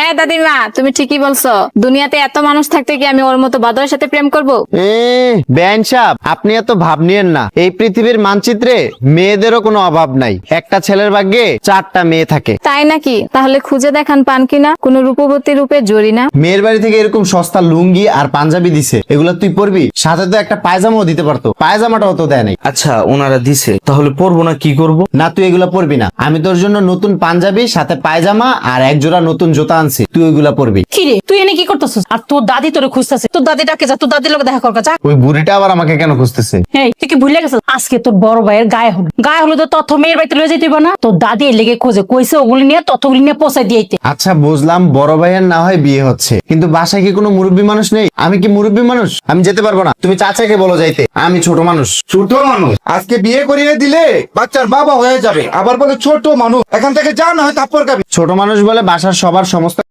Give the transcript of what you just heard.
হ্যাঁ দাদিমা, তুমি ঠিকই বলছো। দুনিয়াতে এত মানুষ থাকতে কি আমি ওর মতো বাদরের সাথে প্রেম করব? বেআইন সাহেব, আপনি এত ভাব নিয়েন না। এই পৃথিবীর মানচিত্রে মেয়েদেরও কোনো অভাব নাই। একটা ছেলের ভাগ্যে 4টা মেয়ে থাকে। তাই নাকি? তাহলে খুঁজে দেখান পান কিনা কোন রূপবতী রূপে জরিনা। মেয়ের বাড়ি থেকে এরকম সস্তা লুঙ্গি আর পাঞ্জাবি দিছে, এগুলা তুই পরবি? সাথে তো একটা পায়জামাও দিতে পারতো, পায়জামাটাও তো দেয় নাই। আচ্ছা ওনারা দিছে, তাহলে পরবো না, কি করব? না, তুই এগুলা পরবি না। আমি তোর জন্য নতুন পাঞ্জাবি সাথে পায়জামা আর এক জোড়া নতুন জুতা আনছি, তুই ওইগুলা পরবি। কি রে, তুই এনে কি করতেছিস? আর তোর দাদি তোরে খুঁজতেছে। তোর দাদি ডাকে যা, তোর দাদির লোক দেখা কর যা। ওই বুড়িটা আবার আমাকে কেন খুঁজতেছে? এই তুই কি ভুলে গেছিস আজকে তোর বড় ভাইয়ের গায়ে হলো তো তথ্য মেয়ের বাড়িতে লয়ে যেতে না। তোর দাদি এর লেগে খোঁজে, কইছে ওগুলি নিয়ে তথ্যগুলি নিয়ে পৌঁছাই দিয়েতে। আচ্ছা বুঝলাম, বড় ভাইয়ের না হয় বিয়ে হচ্ছে, কিন্তু বাসায় কি কোনো মুরব্বী মানুষ নেই? আমি কি মুরব্বী মানুষ? আমি যেতে পারবো না। তুমি চাচাকে বলো যাইতে, আমি ছোট মানুষ। ছোট মানুষ আজকে বিয়ে করিয়ে দিলে বাচ্চার বাবা হয়ে যাবে, আবার বলে ছোট মানুষ। এখান থেকে যা, না হয় তারপর খাবি। ছোট মানুষ বলে বাসার সবার সমস্ত